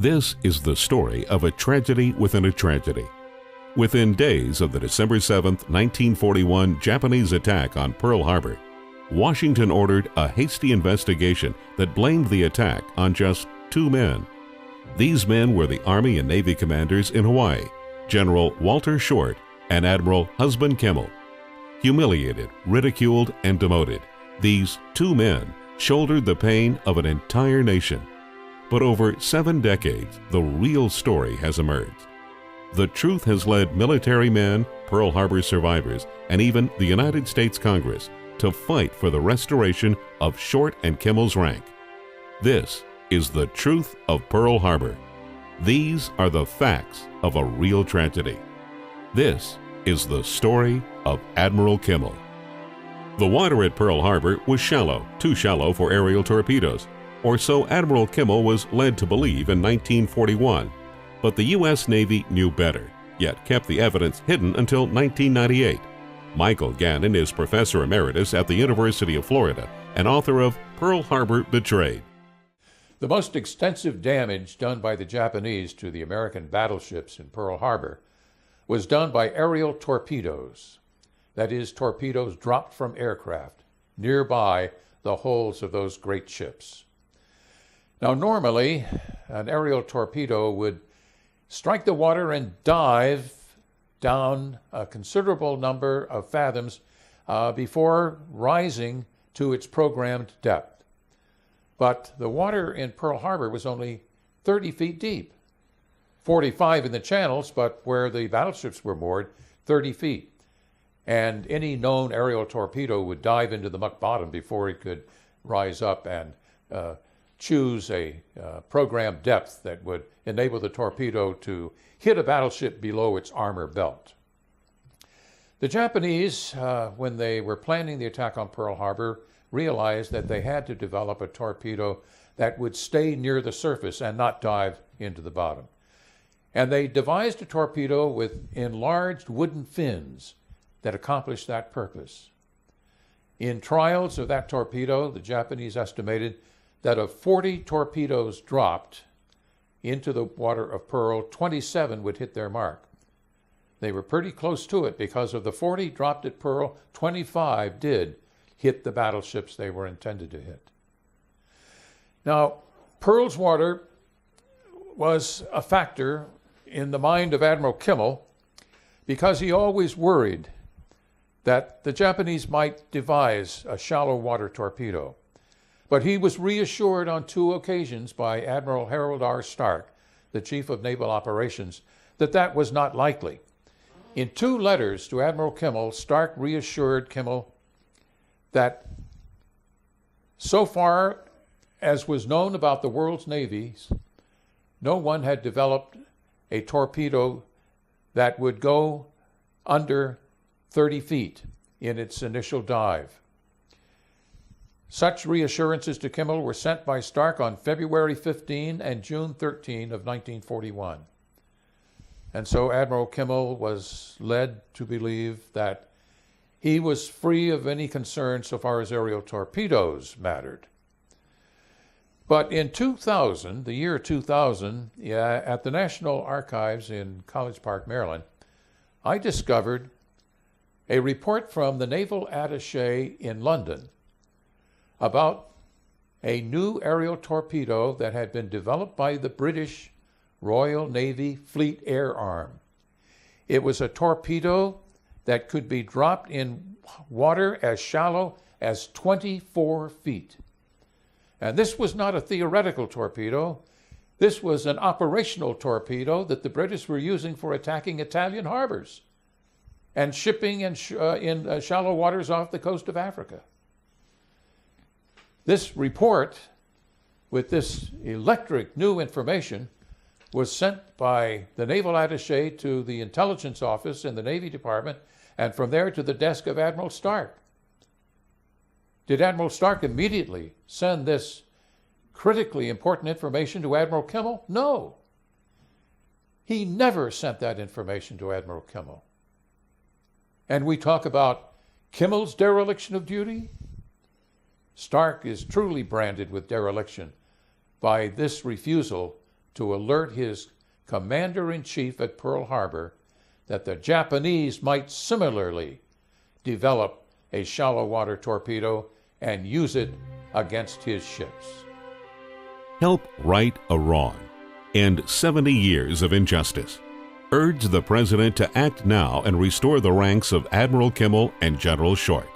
This is the story of a tragedy within a tragedy. Within days of the December 7, 1941 Japanese attack on Pearl Harbor, Washington ordered a hasty investigation that blamed the attack on just two men. These men were the Army and Navy commanders in Hawaii, General Walter Short and Admiral Husband Kimmel. Humiliated, ridiculed, and demoted, these two men shouldered the pain of an entire nation. But over 7 decades, the real story has emerged. The truth has led military men, Pearl Harbor survivors, and even the United States Congress to fight for the restoration of Short and Kimmel's rank. This is the truth of Pearl Harbor. These are the facts of a real tragedy. This is the story of Admiral Kimmel. The water at Pearl Harbor was shallow, too shallow for aerial torpedoes, or so Admiral Kimmel was led to believe in 1941. But the U.S. Navy knew better, yet kept the evidence hidden until 1998. Michael Gannon is Professor Emeritus at the University of Florida and author of Pearl Harbor Betrayed. The most extensive damage done by the Japanese to the American battleships in Pearl Harbor was done by aerial torpedoes. That is, torpedoes dropped from aircraft nearby the hulls of those great ships. Now, normally, an aerial torpedo would strike the water and dive down a considerable number of fathoms before rising to its programmed depth. But the water in Pearl Harbor was only 30 feet deep, 45 in the channels, but where the battleships were moored, 30 feet. And any known aerial torpedo would dive into the muck bottom before it could rise up and choose a programmed depth that would enable the torpedo to hit a battleship below its armor belt. The Japanese, when they were planning the attack on Pearl Harbor, realized that they had to develop a torpedo that would stay near the surface and not dive into the bottom. And they devised a torpedo with enlarged wooden fins that accomplished that purpose. In trials of that torpedo, the Japanese estimated that of 40 torpedoes dropped into the water of Pearl, 27 would hit their mark. They were pretty close to it because of the 40 dropped at Pearl, 25 did hit the battleships they were intended to hit. Now, Pearl's water was a factor in the mind of Admiral Kimmel because he always worried that the Japanese might devise a shallow water torpedo. But he was reassured on 2 occasions by Admiral Harold R. Stark, the Chief of Naval Operations, that that was not likely. In 2 letters to Admiral Kimmel, Stark reassured Kimmel that so far as was known about the world's navies, no one had developed a torpedo that would go under 30 feet in its initial dive. Such reassurances to Kimmel were sent by Stark on February 15 and June 13 of 1941. And so Admiral Kimmel was led to believe that he was free of any concern so far as aerial torpedoes mattered. But in 2000, the year 2000, at the National Archives in College Park, Maryland, I discovered a report from the Naval Attaché in London about a new aerial torpedo that had been developed by the British Royal Navy Fleet Air Arm. It was a torpedo that could be dropped in water as shallow as 24 feet. And this was not a theoretical torpedo. This was an operational torpedo that the British were using for attacking Italian harbors and shipping in shallow waters off the coast of Africa. This report, with this electric new information, was sent by the Naval Attaché to the Intelligence Office in the Navy Department, and from there to the desk of Admiral Stark. Did Admiral Stark immediately send this critically important information to Admiral Kimmel? No. He never sent that information to Admiral Kimmel. And we talk about Kimmel's dereliction of duty. Stark is truly branded with dereliction by this refusal to alert his commander-in-chief at Pearl Harbor that the Japanese might similarly develop a shallow water torpedo and use it against his ships. Help right a wrong. End 70 years of injustice. Urge the President to act now and restore the ranks of Admiral Kimmel and General Short.